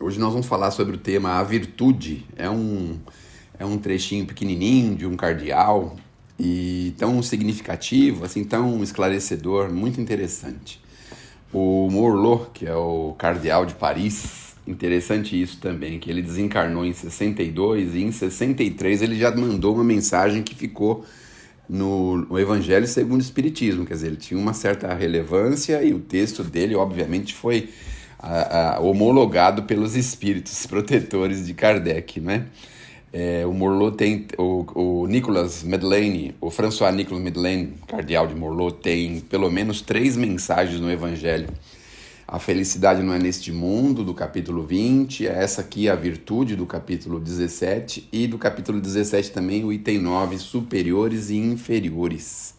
Hoje nós vamos falar sobre o tema A Virtude. É um trechinho pequenininho de um cardeal e tão significativo, assim, tão esclarecedor, muito interessante. O Morlot, que é o cardeal de Paris, interessante isso também, que ele desencarnou em 62 e em 63 ele já mandou uma mensagem que ficou no Evangelho segundo o Espiritismo, quer dizer, ele tinha uma certa relevância e o texto dele, obviamente, foi homologado pelos espíritos protetores de Kardec, né? O Morlot tem, o Nicolas Madeleine, o François Nicolas Madeleine, cardeal de Morlot, tem pelo menos 3 mensagens no Evangelho. A felicidade não é neste mundo, do capítulo 20, essa aqui, a virtude, do capítulo 17, e do capítulo 17 também, o item 9, superiores e inferiores.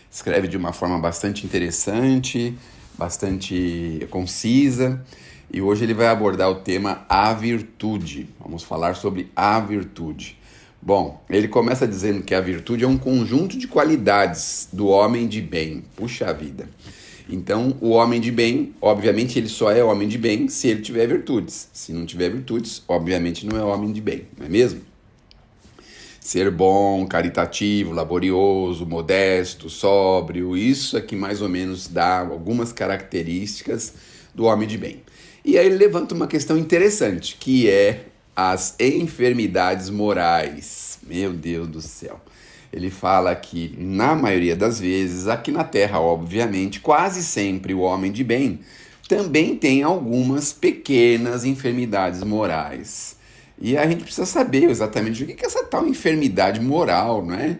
Escreve de uma forma bastante interessante, bastante concisa, e hoje ele vai abordar o tema A Virtude. Vamos falar sobre a virtude. Bom, ele começa dizendo que a virtude é um conjunto de qualidades do homem de bem. Puxa vida! Então, o homem de bem, obviamente, ele só é homem de bem se ele tiver virtudes. Se não tiver virtudes, obviamente não é homem de bem, não é mesmo? Ser bom, caritativo, laborioso, modesto, sóbrio, isso é que mais ou menos dá algumas características do homem de bem. E aí ele levanta uma questão interessante, que é as enfermidades morais. Meu Deus do céu! Ele fala que, na maioria das vezes, aqui na Terra, obviamente, quase sempre o homem de bem também tem algumas pequenas enfermidades morais. E a gente precisa saber exatamente o que é essa tal enfermidade moral, não é?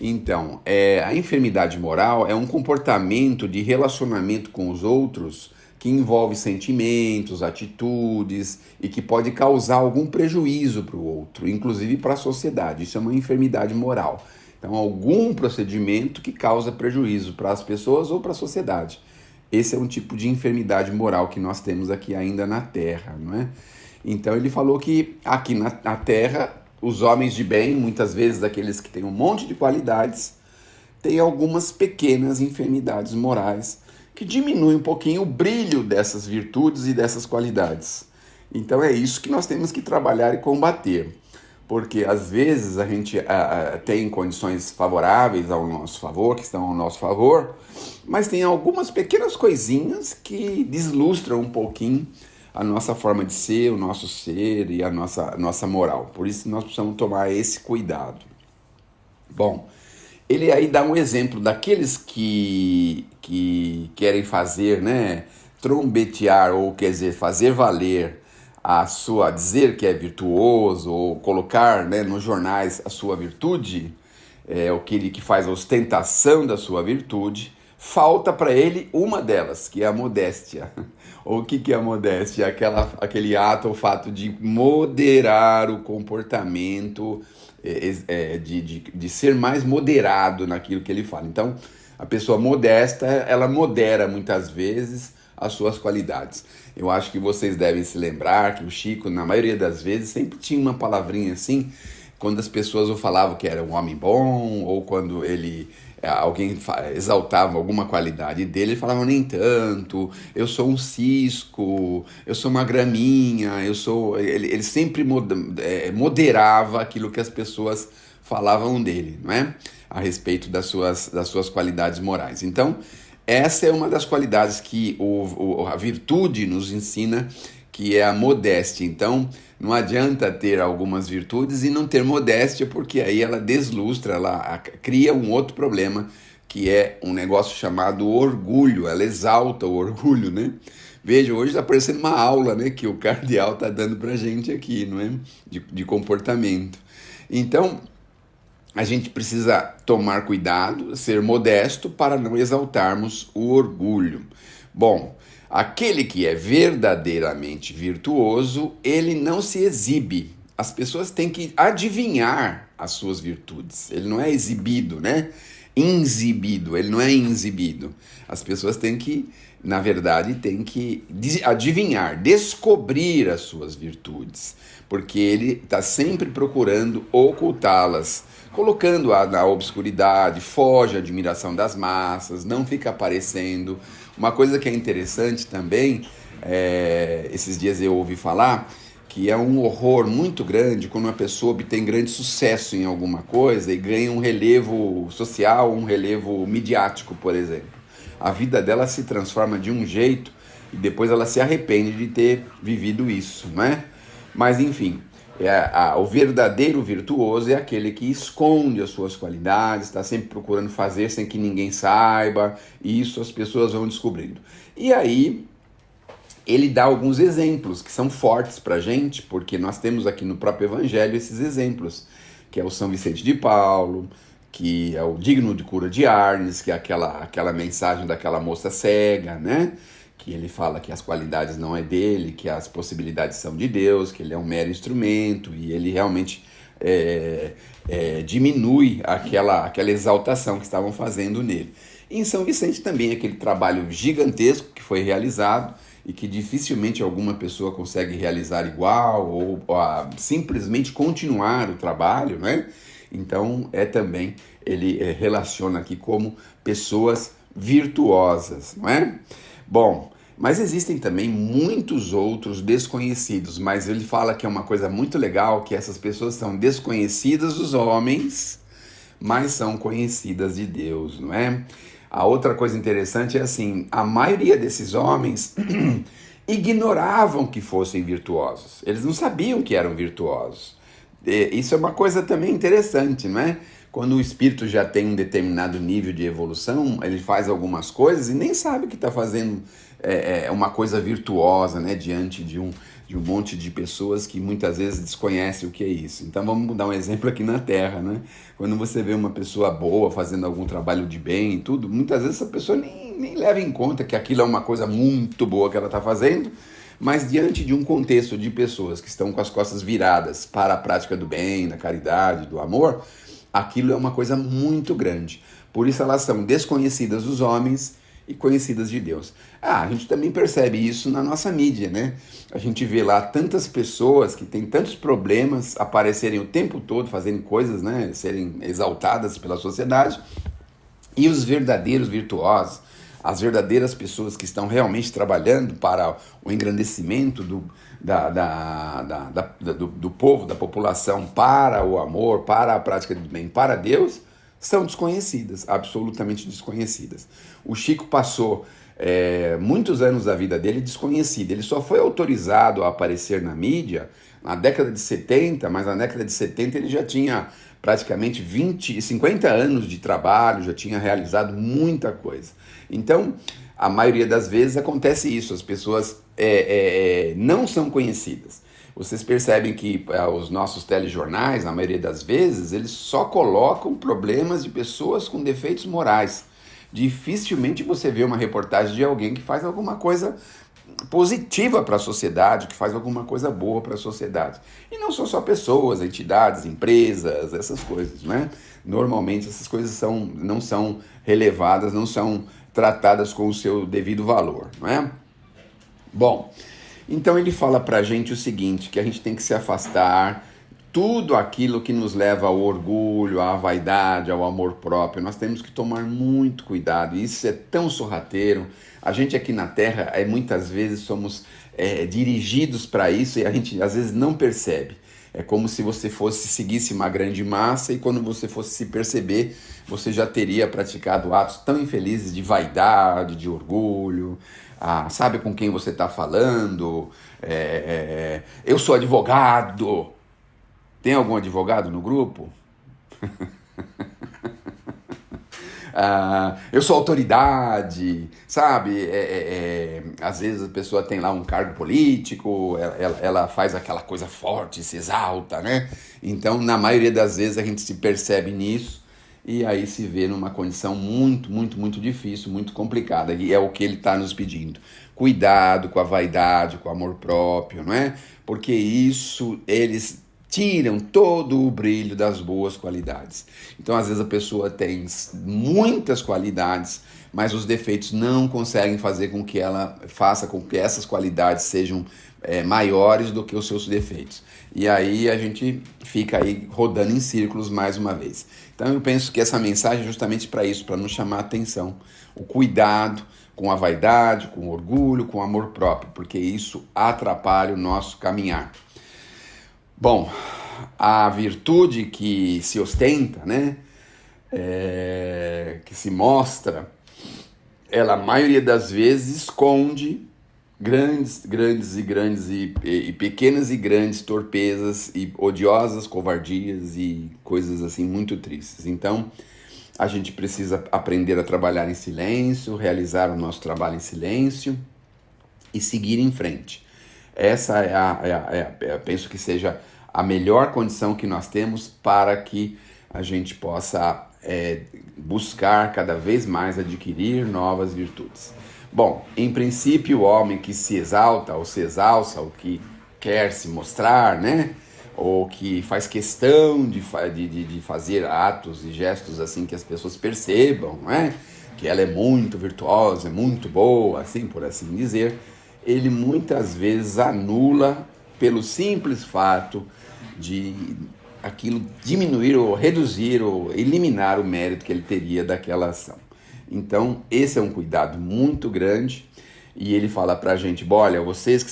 Então, a enfermidade moral é um comportamento de relacionamento com os outros que envolve sentimentos, atitudes e que pode causar algum prejuízo para o outro, inclusive para a sociedade. Isso é uma enfermidade moral. Então, algum procedimento que causa prejuízo para as pessoas ou para a sociedade. Esse é um tipo de enfermidade moral que nós temos aqui ainda na Terra, não é? Então, ele falou que aqui na Terra, os homens de bem, muitas vezes aqueles que têm um monte de qualidades, têm algumas pequenas enfermidades morais que diminuem um pouquinho o brilho dessas virtudes e dessas qualidades. Então, é isso que nós temos que trabalhar e combater. Porque às vezes a gente tem condições favoráveis ao nosso favor, que estão ao nosso favor, mas tem algumas pequenas coisinhas que deslustram um pouquinho a nossa forma de ser, o nosso ser e a nossa moral. Por isso nós precisamos tomar esse cuidado. Bom, ele aí dá um exemplo daqueles que querem fazer, né, trombetear, ou quer dizer, fazer valer dizer que é virtuoso, ou colocar, né, nos jornais a sua virtude, aquele que faz a ostentação da sua virtude, falta para ele uma delas, que é a modéstia. O que é a modéstia? Aquele ato ou fato de moderar o comportamento, de ser mais moderado naquilo que ele fala. Então, a pessoa modesta, ela modera muitas vezes as suas qualidades. Eu acho que vocês devem se lembrar que o Chico, na maioria das vezes, sempre tinha uma palavrinha assim, quando as pessoas o falavam que era um homem bom, ou quando alguém exaltava alguma qualidade dele, ele falava nem tanto, eu sou um cisco, eu sou uma graminha, ele sempre moderava aquilo que as pessoas falavam dele, não é? A respeito das suas qualidades morais. Então, essa é uma das qualidades que a virtude nos ensina, que é a modéstia. Então, não adianta ter algumas virtudes e não ter modéstia, porque aí ela deslustra, ela cria um outro problema, que é um negócio chamado orgulho. Ela exalta o orgulho, né? Veja, hoje está parecendo uma aula, né, que o cardeal está dando para a gente aqui, não é? De comportamento. Então, a gente precisa tomar cuidado, ser modesto para não exaltarmos o orgulho. Bom, aquele que é verdadeiramente virtuoso, ele não se exibe. As pessoas têm que adivinhar as suas virtudes. Ele não é exibido, né? Exibido, ele não é exibido. As pessoas têm que, na verdade, adivinhar, descobrir as suas virtudes, porque ele está sempre procurando ocultá-las, colocando-a na obscuridade, foge à admiração das massas, não fica aparecendo. Uma coisa que é interessante também Esses dias eu ouvi falar que é um horror muito grande quando uma pessoa obtém grande sucesso em alguma coisa e ganha um relevo social, um relevo midiático, por exemplo. A vida dela se transforma de um jeito e depois ela se arrepende de ter vivido isso, né? Mas enfim, o verdadeiro virtuoso é aquele que esconde as suas qualidades, está sempre procurando fazer sem que ninguém saiba, e isso as pessoas vão descobrindo. E aí ele dá alguns exemplos que são fortes para a gente, porque nós temos aqui no próprio Evangelho esses exemplos, que é o São Vicente de Paulo, que é o digno de cura de Arnes, que é aquela mensagem daquela moça cega, né? Que ele fala que as qualidades não é dele, que as possibilidades são de Deus, que ele é um mero instrumento, e ele realmente diminui aquela exaltação que estavam fazendo nele. E em São Vicente também, aquele trabalho gigantesco que foi realizado, e que dificilmente alguma pessoa consegue realizar igual ou simplesmente continuar o trabalho, né? Então também ele relaciona aqui como pessoas virtuosas, não é? Bom, mas existem também muitos outros desconhecidos, mas ele fala que é uma coisa muito legal, que essas pessoas são desconhecidas dos homens, mas são conhecidas de Deus, não é? A outra coisa interessante é assim, a maioria desses homens ignoravam que fossem virtuosos. Eles não sabiam que eram virtuosos. Isso é uma coisa também interessante, não é? Quando o espírito já tem um determinado nível de evolução, ele faz algumas coisas e nem sabe que está fazendo uma coisa virtuosa, né? Diante de um monte de pessoas que muitas vezes desconhecem o que é isso. Então vamos dar um exemplo aqui na Terra, né? Quando você vê uma pessoa boa fazendo algum trabalho de bem e tudo, muitas vezes essa pessoa nem leva em conta que aquilo é uma coisa muito boa que ela está fazendo, mas diante de um contexto de pessoas que estão com as costas viradas para a prática do bem, da caridade, do amor, aquilo é uma coisa muito grande. Por isso elas são desconhecidas dos homens e conhecidas de Deus. A gente também percebe isso na nossa mídia, né? A gente vê lá tantas pessoas que têm tantos problemas aparecerem o tempo todo fazendo coisas, né? Serem exaltadas pela sociedade. E os verdadeiros virtuosos, as verdadeiras pessoas que estão realmente trabalhando para o engrandecimento do povo, da população, para o amor, para a prática do bem, para Deus, são desconhecidas, absolutamente desconhecidas. O Chico passou muitos anos da vida dele desconhecido. Ele só foi autorizado a aparecer na mídia na década de 70, mas na década de 70 ele já tinha praticamente 50 anos de trabalho, já tinha realizado muita coisa. Então, a maioria das vezes acontece isso, as pessoas não são conhecidas. Vocês percebem que os nossos telejornais, na maioria das vezes, eles só colocam problemas de pessoas com defeitos morais. Dificilmente você vê uma reportagem de alguém que faz alguma coisa positiva para a sociedade, que faz alguma coisa boa para a sociedade. E não são só pessoas, entidades, empresas, essas coisas, né? Normalmente essas coisas não são relevadas, não são tratadas com o seu devido valor, não é? Bom, então ele fala para a gente o seguinte, que a gente tem que se afastar tudo aquilo que nos leva ao orgulho, à vaidade, ao amor próprio. Nós temos que tomar muito cuidado, isso é tão sorrateiro. A gente aqui na Terra, muitas vezes somos dirigidos para isso e a gente às vezes não percebe. É como se você seguisse uma grande massa e quando você fosse se perceber, você já teria praticado atos tão infelizes de vaidade, de orgulho. Sabe com quem você está falando? Eu sou advogado. Tem algum advogado no grupo? Eu sou autoridade, sabe? Às vezes a pessoa tem lá um cargo político, ela faz aquela coisa forte, se exalta, né? Então, na maioria das vezes a gente se percebe nisso e aí se vê numa condição muito, muito, muito difícil, muito complicada. E é o que ele está nos pedindo. Cuidado com a vaidade, com o amor próprio, não é? Porque isso eles tiram todo o brilho das boas qualidades. Então, às vezes, a pessoa tem muitas qualidades, mas os defeitos não conseguem fazer com que ela faça com que essas qualidades sejam maiores do que os seus defeitos. E aí a gente fica aí rodando em círculos mais uma vez. Então, eu penso que essa mensagem é justamente para isso, para nos chamar a atenção. O cuidado com a vaidade, com o orgulho, com o amor próprio, porque isso atrapalha o nosso caminhar. Bom, a virtude que se ostenta, né, que se mostra, ela, a maioria das vezes, esconde grandes e pequenas e grandes torpezas e odiosas covardias e coisas assim muito tristes. Então, a gente precisa aprender a trabalhar em silêncio, realizar o nosso trabalho em silêncio e seguir em frente. Essa penso que seja a melhor condição que nós temos para que a gente possa buscar cada vez mais adquirir novas virtudes. Bom, em princípio, o homem que se exalta ou se exalça, ou que quer se mostrar, né? Ou que faz questão de fazer atos e gestos assim que as pessoas percebam, né? Que ela é muito virtuosa, é muito boa, assim por assim dizer, ele muitas vezes anula pelo simples fato de aquilo diminuir ou reduzir ou eliminar o mérito que ele teria daquela ação. Então, esse é um cuidado muito grande, e ele fala pra gente, olha, vocês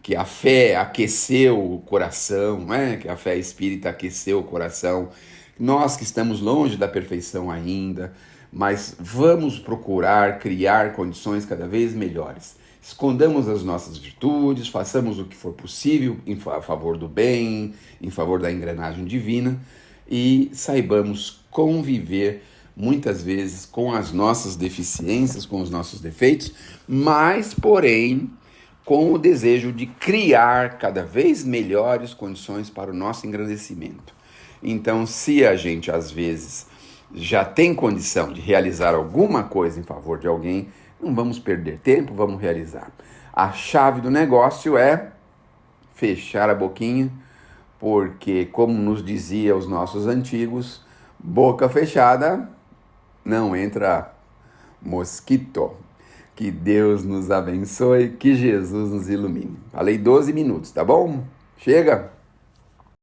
que a fé aqueceu o coração, né? Que a fé espírita aqueceu o coração, nós que estamos longe da perfeição ainda, mas vamos procurar criar condições cada vez melhores. Escondamos as nossas virtudes, façamos o que for possível a favor do bem, em favor da engrenagem divina, e saibamos conviver muitas vezes com as nossas deficiências, com os nossos defeitos, mas, porém, com o desejo de criar cada vez melhores condições para o nosso engrandecimento. Então, se a gente, às vezes, já tem condição de realizar alguma coisa em favor de alguém, não vamos perder tempo, vamos realizar. A chave do negócio é fechar a boquinha, porque, como nos dizia os nossos antigos, boca fechada não entra mosquito. Que Deus nos abençoe, que Jesus nos ilumine. Falei 12 minutos, tá bom? Chega!